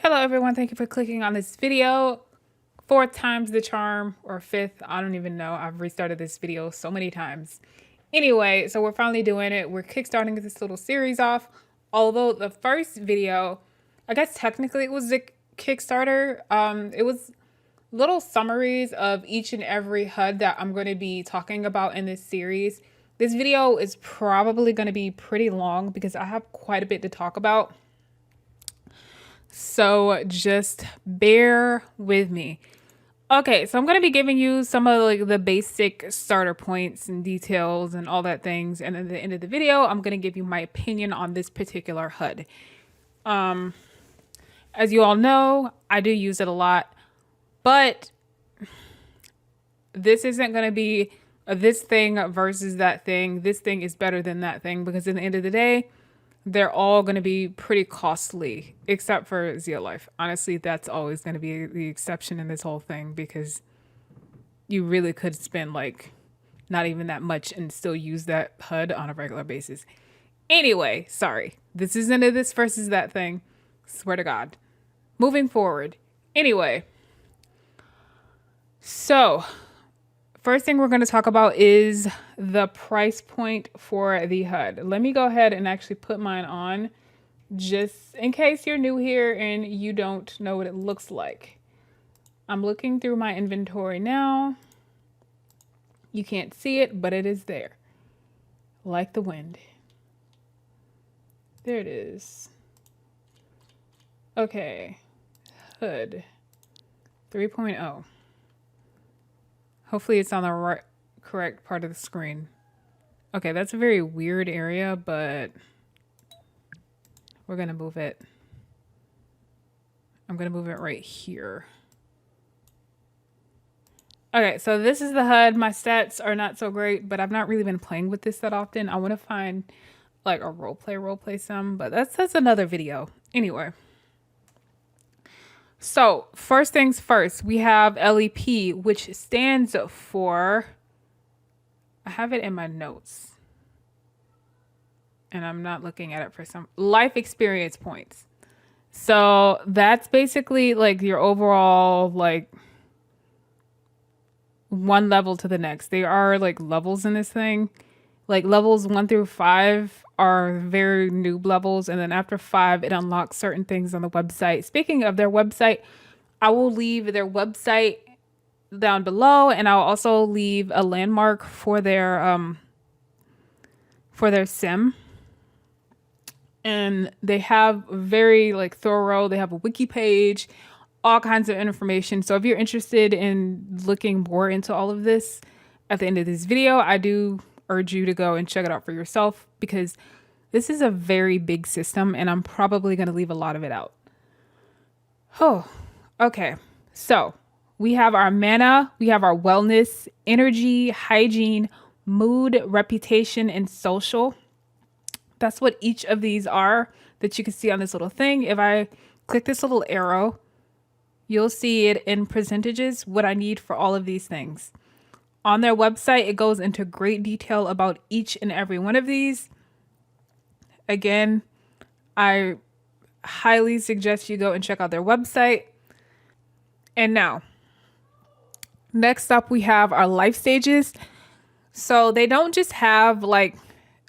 Hello everyone, thank you for clicking on this video. Fourth time's the charm, or fifth, I don't even know. I've restarted this video so many times. Anyway, so we're finally doing it. We're kickstarting this little series off. Although the first video, I guess technically it was a Kickstarter. It was little summaries of each and every HUD that I'm going to be talking about in this series. This video is probably going to be pretty long because I have quite a bit to talk about. So just bear with me. Okay, so I'm going to be giving you some of like the basic starter points and details and all that things. And at the end of the video, I'm going to give you my opinion on this particular HUD. As you all know, I do use it a lot, but this isn't going to be this thing versus that thing. This thing is better than that thing because at the end of the day, they're all going to be pretty costly, except for Zeolife. Honestly, that's always going to be the exception in this whole thing because you really could spend like not even that much and still use that HUD on a regular basis. Anyway, sorry. This isn't a this versus that thing. Swear to God. Moving forward. Anyway. So, first thing we're going to talk about is the price point for the HUD. Let me go ahead and actually put mine on just in case you're new here and you don't know what it looks like. I'm looking through my inventory now. You can't see it, but it is there. Like the wind. There it is. Okay. HUD 3.0. Hopefully it's on the right, correct part of the screen. Okay, that's a very weird area, but we're going to move it. I'm going to move it right here. Okay, so this is the HUD. My stats are not so great, but I've not really been playing with this that often. I want to find like a roleplay some, but that's another video. Anyway. So first things first, we have LEP, which stands for, I have it in my notes and I'm not looking at it for some life experience points. So that's basically like your overall, like one level to the next. They are like levels in this thing. Like levels 1 through 5 are very noob levels. And then after 5, it unlocks certain things on the website. Speaking of their website, I will leave their website down below. And I'll also leave a landmark for their sim. And they have very like thorough, they have a wiki page, all kinds of information. So if you're interested in looking more into all of this at the end of this video, I do urge you to go and check it out for yourself because this is a very big system and I'm probably going to leave a lot of it out. Oh, okay. So we have our mana, we have our wellness, energy, hygiene, mood, reputation, and social. That's what each of these are that you can see on this little thing. If I click this little arrow, you'll see it in percentages, what I need for all of these things. On their website, it goes into great detail about each and every one of these. Again, I highly suggest you go and check out their website. And now, next up, we have our life stages. So they don't just have like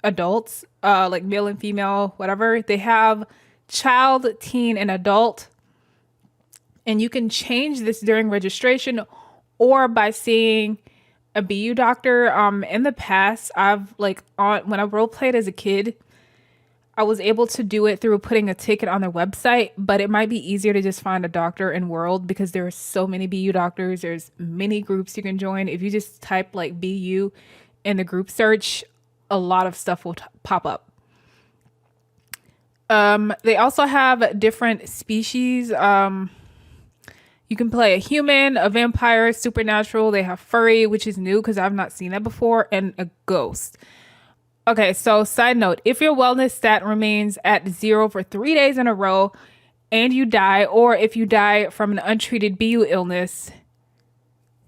adults, like male and female, whatever. They have child, teen, and adult. And you can change this during registration or by seeing a Beyou doctor. In the past, I've like when I role played as a kid, I was able to do it through putting a ticket on their website, but it might be easier to just find a doctor in World because there are so many Beyou doctors. There's many groups you can join. If you just type like Beyou in the group search, a lot of stuff will pop up. They also have different species. You can play a human, a vampire, supernatural. They have furry, which is new because I've not seen that before, and a ghost. Okay, so side note, if your wellness stat remains at 0 for 3 days in a row and you die, or if you die from an untreated Beyou illness,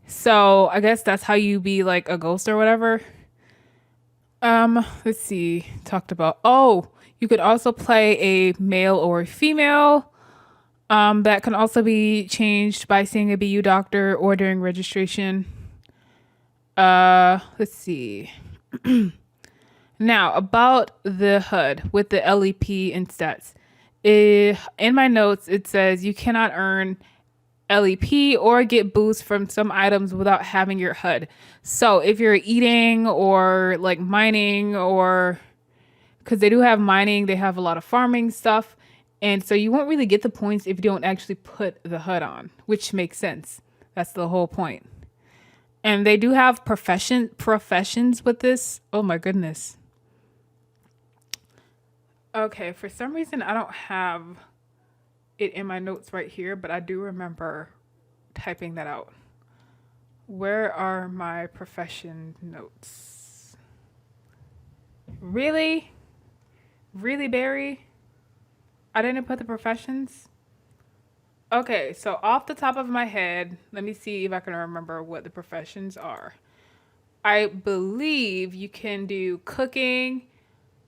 so I guess that's how you be like a ghost or whatever. Let's see, talked about, oh, you could also play a male or a female. That can also be changed by seeing a BU doctor or during registration. Let's see. Now, about the HUD with the LEP and stats. In my notes, it says you cannot earn LEP or get boosts from some items without having your HUD. So if you're eating or like mining, or because they do have mining, they have a lot of farming stuff. And so you won't really get the points if you don't actually put the HUD on, which makes sense. That's the whole point. And they do have professions with this. Oh my goodness. Okay, for some reason I don't have it in my notes right here, but I do remember typing that out. Where are my profession notes? Really? Really, Barry? I didn't put the professions? Okay, so off the top of my head, let me see if I can remember what the professions are. I believe you can do cooking.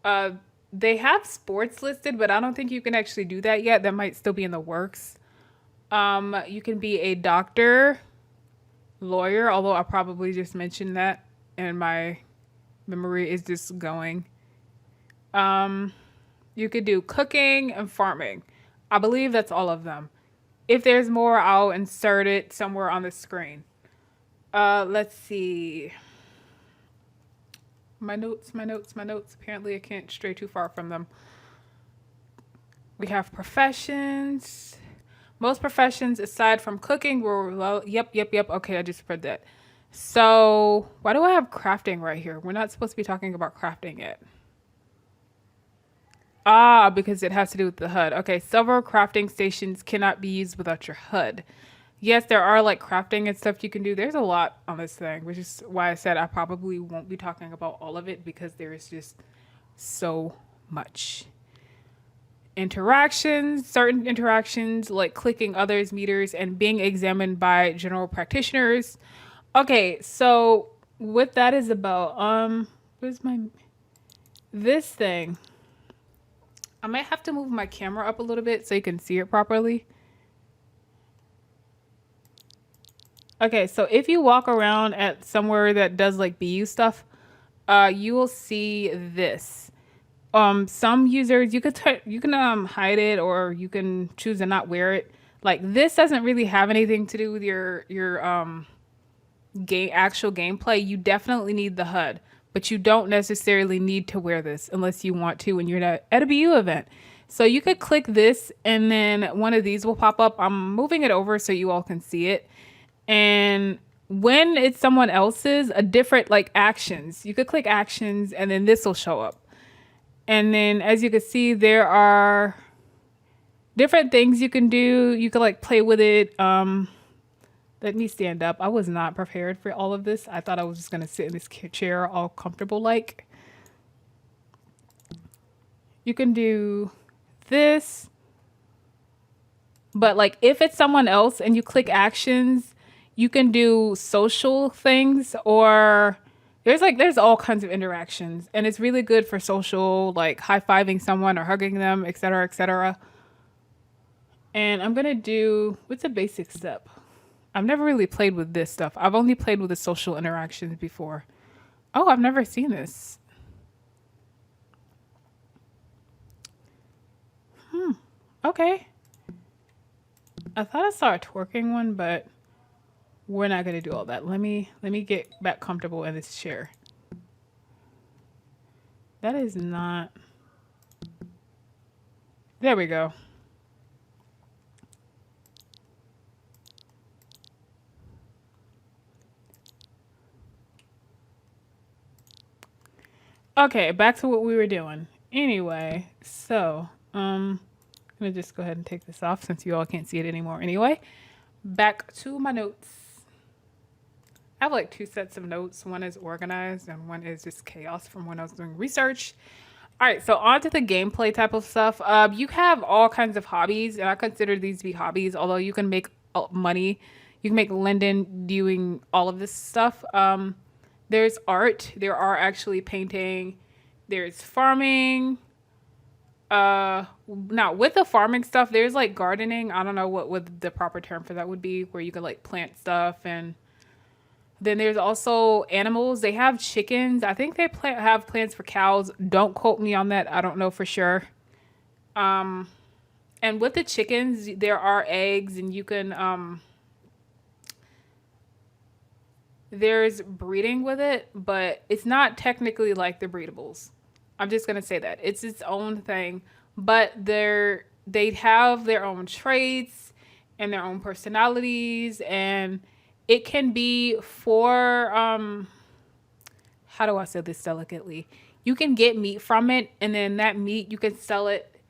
Uh, they have sports listed, but I don't think you can actually do that yet. That might still be in the works. You can be a doctor, lawyer, although I probably just mentioned that and my memory is just going. Um, you could do cooking and farming. I believe that's all of them. If there's more, I'll insert it somewhere on the screen. Let's see. My notes, my notes, my notes. Apparently, I can't stray too far from them. We have professions. Most professions, aside from cooking, were well, yep. Okay, I just read that. So, why do I have crafting right here? We're not supposed to be talking about crafting yet. Ah, because it has to do with the HUD. Okay, several crafting stations cannot be used without your HUD. Yes, there are like crafting and stuff you can do. There's a lot on this thing, which is why I said I probably won't be talking about all of it because there is just so much. Interactions, certain interactions like clicking others' meters and being examined by general practitioners. Okay, so what that is about, where's my this thing? I might have to move my camera up a little bit so you can see it properly. Okay, so if you walk around at somewhere that does like BU stuff, you will see this. Some users you can hide it or you can choose to not wear it. Like this doesn't really have anything to do with your actual gameplay. You definitely need the HUD, but you don't necessarily need to wear this unless you want to when you're at a BU event. So you could click this and then one of these will pop up. I'm moving it over so you all can see it. And when it's someone else's, a different like actions, you could click actions and then this will show up. And then as you can see, there are different things you can do. You could like play with it. Let me stand up. I was not prepared for all of this. I thought I was just going to sit in this chair all comfortable like. You can do this. But like if it's someone else and you click actions, you can do social things or there's all kinds of interactions and it's really good for social, like high-fiving someone or hugging them, etc., etc. And I'm going to do what's a basic step? I've never really played with this stuff. I've only played with the social interactions before. Oh, I've never seen this. Okay. I thought I saw a twerking one, but we're not going to do all that. Let me get back comfortable in this chair. That is not. There we go. Okay, back to what we were doing. Anyway, so I'm gonna just go ahead and take this off since you all can't see it anymore. Anyway, back to my notes. I have like two sets of notes. One is organized and one is just chaos from when I was doing research. All right, so on to the gameplay type of stuff. You have all kinds of hobbies, and I consider these to be hobbies, although you can make money. You can make lending doing all of this stuff. There's art. There are actually painting. There's farming. Now with the farming stuff, there's like gardening. I don't know what the proper term for that would be, where you can like plant stuff. And then there's also animals. They have chickens. I think they have plants for cows. Don't quote me on that. I don't know for sure. And with the chickens, there are eggs, and you can there's breeding with it, but it's not technically like the breedables. I'm just gonna say that it's its own thing, but they have their own traits and their own personalities, and it can be for how do I say this delicately? You can get meat from it, and then that meat you can sell it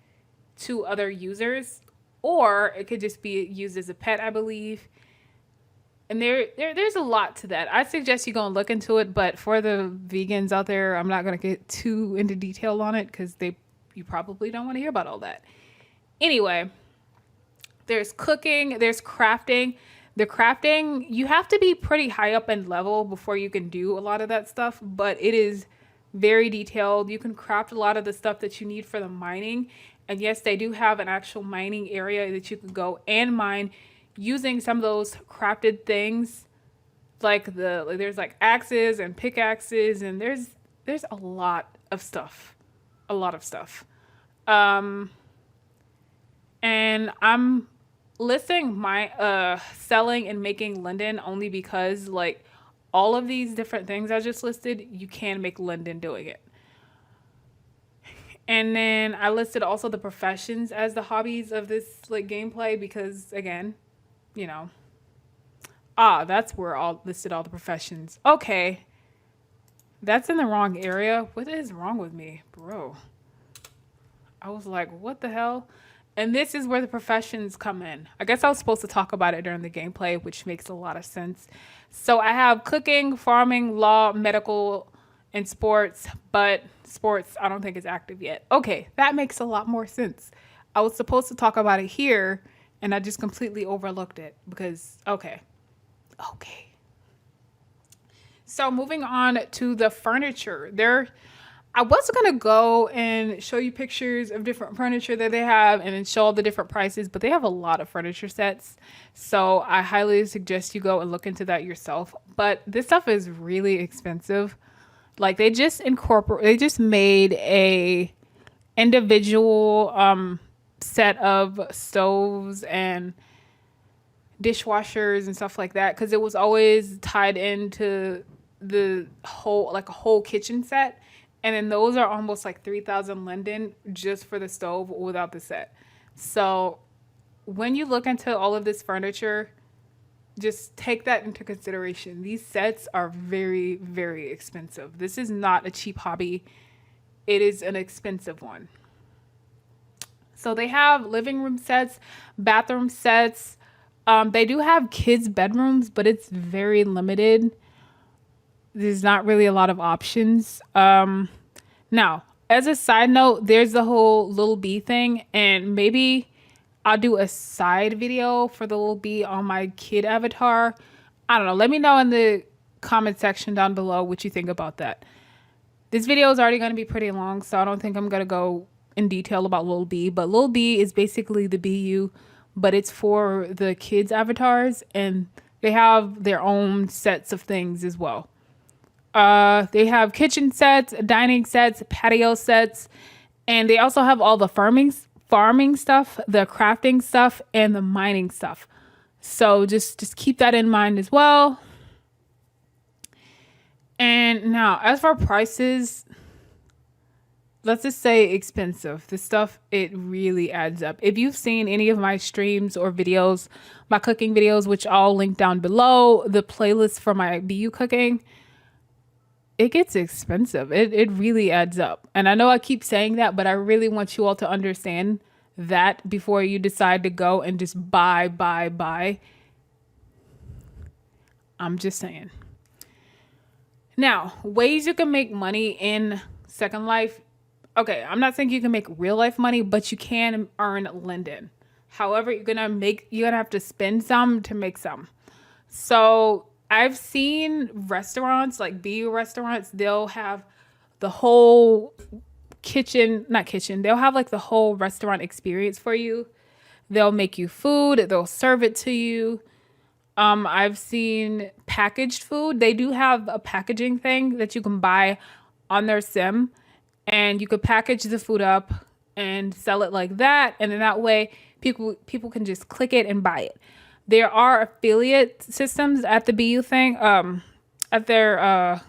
to other users, or it could just be used as a pet, I believe. And there's a lot to that. I suggest you go and look into it, but for the vegans out there, I'm not gonna get too into detail on it because you probably don't want to hear about all that. Anyway, there's cooking, there's crafting. The crafting, you have to be pretty high up in level before you can do a lot of that stuff, but it is very detailed. You can craft a lot of the stuff that you need for the mining. And yes, they do have an actual mining area that you can go and mine using some of those crafted things. There's like axes and pickaxes, and there's a lot of stuff. A lot of stuff. And I'm listing my selling and making Linden only because like all of these different things I just listed, you can make Linden doing it. And then I listed also the professions as the hobbies of this like gameplay because again, you know, that's where all listed all the professions. Okay. That's in the wrong area. What is wrong with me, bro? I was like, what the hell? And this is where the professions come in. I guess I was supposed to talk about it during the gameplay, which makes a lot of sense. So I have cooking, farming, law, medical, and sports, but sports I don't think is active yet. Okay, that makes a lot more sense. I was supposed to talk about it here, and I just completely overlooked it because, okay. So moving on to the furniture. I was going to go and show you pictures of different furniture that they have and then show all the different prices, but they have a lot of furniture sets. So I highly suggest you go and look into that yourself. But this stuff is really expensive. Like they just made a individual set of stoves and dishwashers and stuff like that because it was always tied into the whole, like a whole kitchen set. And then those are almost like 3,000 linden just for the stove without the set. So when you look into all of this furniture, just take that into consideration. These sets are very, very expensive. This is not a cheap hobby. It is an expensive one. So they have living room sets, bathroom sets. They do have kids' bedrooms, but it's very limited. There's not really a lot of options. Now, as a side note, there's the whole little bee thing, and maybe I'll do a side video for the little bee on my kid avatar. I don't know. Let me know in the comment section down below what you think about that. This video is already going to be pretty long, so I don't think I'm going to go in detail about Lil B. But Lil B is basically the Beyou, but it's for the kids' avatars, and they have their own sets of things as well. They have kitchen sets, dining sets, patio sets, and they also have all the farming stuff, the crafting stuff, and the mining stuff. So just keep that in mind as well. And now, as for prices, let's just say expensive. This stuff, it really adds up. If you've seen any of my streams or videos, my cooking videos, which I'll link down below, the playlist for my Beyou cooking, it gets expensive. It really adds up. And I know I keep saying that, but I really want you all to understand that before you decide to go and just buy. I'm just saying. Now, ways you can make money in Second Life. Okay, I'm not saying you can make real life money, but you can earn linden. However, you're gonna have to spend some to make some. So I've seen restaurants like Beyou restaurants, they'll have the whole not kitchen. They'll have like the whole restaurant experience for you. They'll make you food. They'll serve it to you. I've seen packaged food. They do have a packaging thing that you can buy on their sim, and you could package the food up and sell it like that, and then that way people can just click it and buy it. There are affiliate systems at the Beyou thing. At their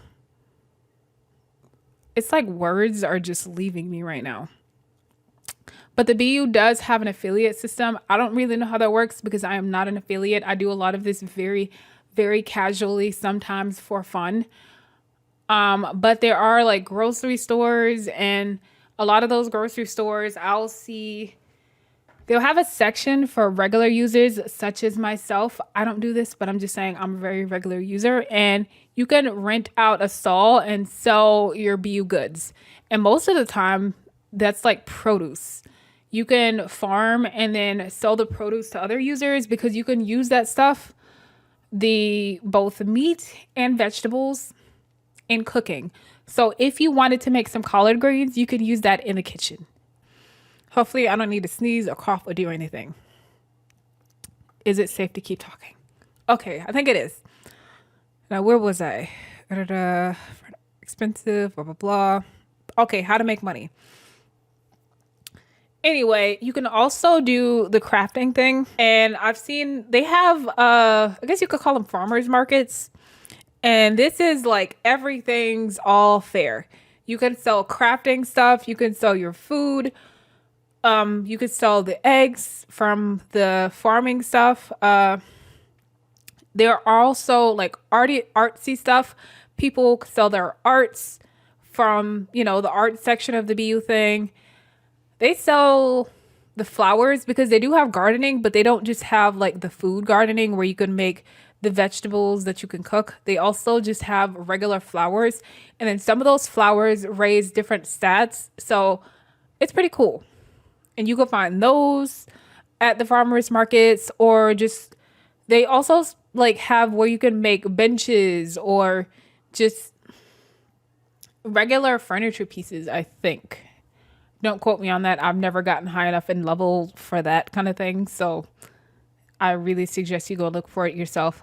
it's like words are just leaving me right now. But the BU does have an affiliate system. I don't really know how that works because I am not an affiliate. I do a lot of this very, very casually, sometimes for fun. But there are like grocery stores, and a lot of those grocery stores, I'll see they'll have a section for regular users such as myself. I don't do this, but I'm just saying I'm a very regular user, and you can rent out a stall and sell your BU goods. And most of the time that's like produce. You can farm and then sell the produce to other users because you can use that stuff, the both meat and vegetables, in cooking. So if you wanted to make some collard greens, you could use that in the kitchen. Hopefully I don't need to sneeze or cough or do anything. Is it safe to keep talking? Okay, I think it is. Now, where was I? Expensive, blah, blah, blah. Okay, how to make money. Anyway, you can also do the crafting thing. And I've seen they have, I guess you could call them farmers markets. And this is like everything's all fair. You can sell crafting stuff. You can sell your food. You could sell the eggs from the farming stuff. There are also like artsy stuff. People sell their arts from, the art section of the BU thing. They sell the flowers because they do have gardening, but they don't just have like the food gardening where you can make the vegetables that you can cook. They also just have regular flowers. And then some of those flowers raise different stats. So it's pretty cool. And you can find those at the farmers markets, or just, they also like have where you can make benches or just regular furniture pieces, I think. Don't quote me on that. I've never gotten high enough in level for that kind of thing. So I really suggest you go look for it yourself.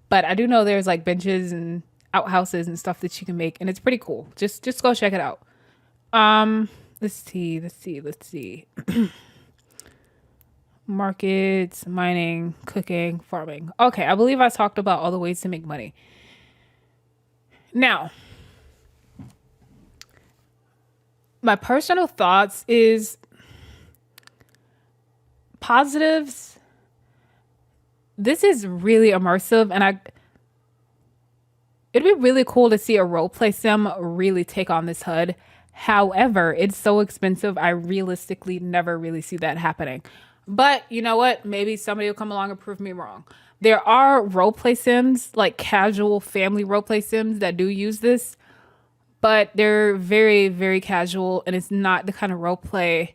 But I do know there's like benches and outhouses and stuff that you can make, and it's pretty cool. Just go check it out. Let's see. Markets, mining, cooking, farming. Okay, I believe I talked about all the ways to make money. Now, my personal thoughts is positives. This is really immersive, and it'd be really cool to see a roleplay sim really take on this HUD. However, it's so expensive, I realistically never really see that happening. But you know what? Maybe somebody will come along and prove me wrong. There are roleplay sims, like casual family roleplay sims that do use this, but they're very, very casual, and it's not the kind of roleplay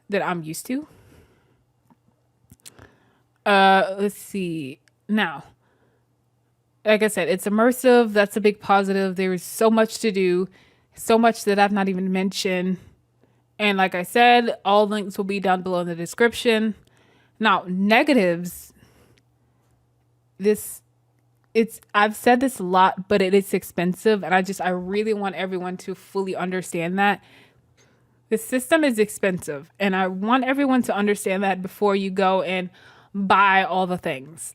that I'm used to. Let's see. Now, like I said, it's immersive. That's a big positive. There is so much to do. So much that I've not even mentioned. And like I said, all links will be down below in the description. Now, negatives. I've said this a lot, but it is expensive. And I really want everyone to fully understand that. The system is expensive. And I want everyone to understand that before you go and buy all the things.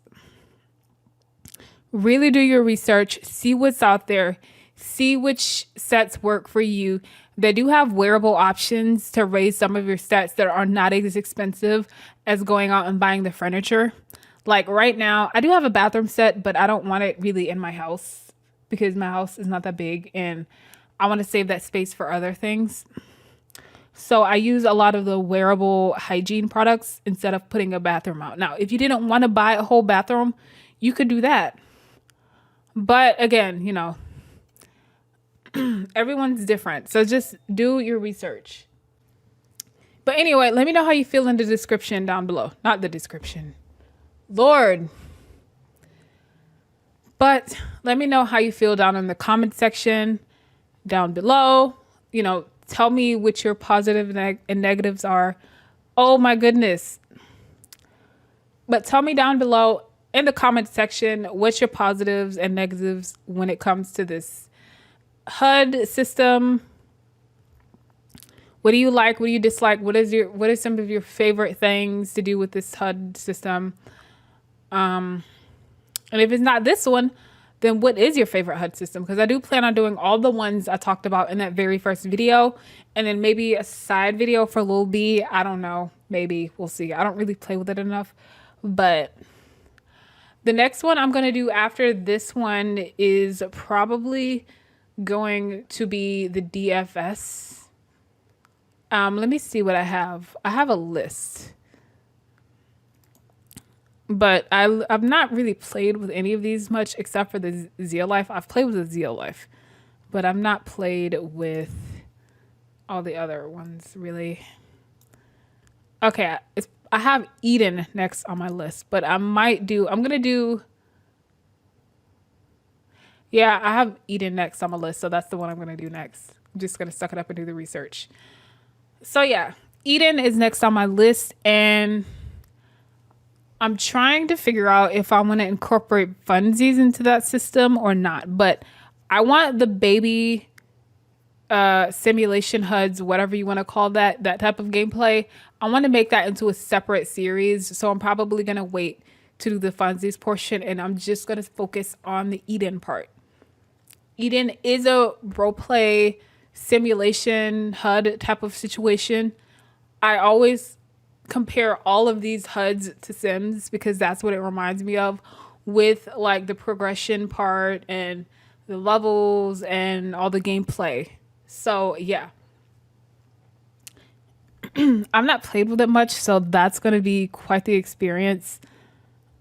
Really do your research. See what's out there. See which sets work for you. They do have wearable options to raise some of your stats that are not as expensive as going out and buying the furniture. Like right now, I do have a bathroom set, but I don't want it really in my house because my house is not that big and I want to save that space for other things. So I use a lot of the wearable hygiene products instead of putting a bathroom out. Now, if you didn't want to buy a whole bathroom, you could do that. But again, everyone's different. So just do your research. But anyway, let me know how you feel in the description down below. Not the description. Lord. But let me know how you feel down in the comment section down below. Tell me what your positive and negatives are. Oh my goodness. But tell me down below in the comment section what's your positives and negatives when it comes to this HUD system. What do you like? What do you dislike? What are some of your favorite things to do with this HUD system? And if it's not this one, then what is your favorite HUD system? Because I do plan on doing all the ones I talked about in that very first video, and then maybe a side video for Lil B. I don't know. Maybe. We'll see. I don't really play with it enough. But the next one I'm going to do after this one is probably going to be the DFS. Let me see what I have. I have a list. But I've not really played with any of these much except for the Zeolife. I've played with the Zeolife, but I've not played with all the other ones really. Okay, I have Eden next on my list, but I'm gonna do, yeah, I have Eden next on my list, so that's the one I'm gonna do next. I'm just gonna suck it up and do the research. So yeah, Eden is next on my list, and I'm trying to figure out if I want to incorporate funsies into that system or not. But I want the baby simulation HUDs, whatever you want to call that type of gameplay. I want to make that into a separate series. So I'm probably going to wait to do the funsies portion, and I'm just going to focus on the Eden part. Eden is a roleplay simulation HUD type of situation. I always compare all of these HUDs to Sims because that's what it reminds me of, with like the progression part and the levels and all the gameplay. So yeah, I've not played with it much, so that's going to be quite the experience.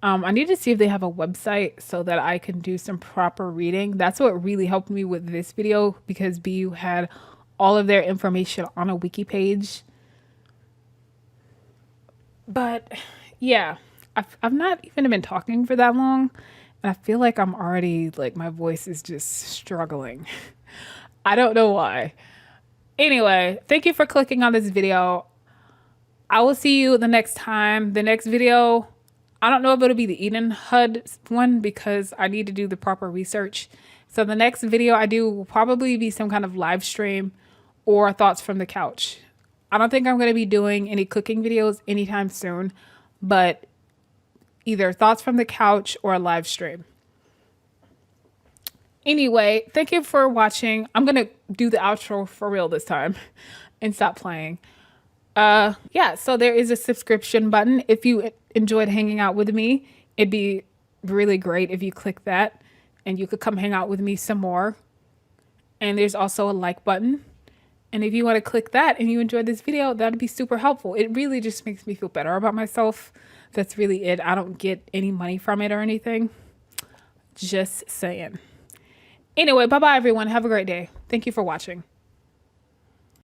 I need to see if they have a website so that I can do some proper reading. That's what really helped me with this video, because Beyou had all of their information on a wiki page. But yeah, I've not even been talking for that long, and I feel like I'm already, like, my voice is just struggling. I don't know why. Anyway, thank you for clicking on this video. I will see you the next time. The next video, I don't know if it'll be the Eden HUD one because I need to do the proper research. So the next video I do will probably be some kind of live stream or thoughts from the couch. I don't think I'm going to be doing any cooking videos anytime soon, but either thoughts from the couch or a live stream. Anyway, thank you for watching. I'm going to do the outro for real this time and stop playing. Yeah, so there is a subscription button. If you enjoyed hanging out with me, it'd be really great if you click that and you could come hang out with me some more. And there's also a like button. And if you want to click that and you enjoyed this video, that'd be super helpful. It really just makes me feel better about myself. That's really it. I don't get any money from it or anything. Just saying. Anyway, bye-bye, everyone. Have a great day. Thank you for watching.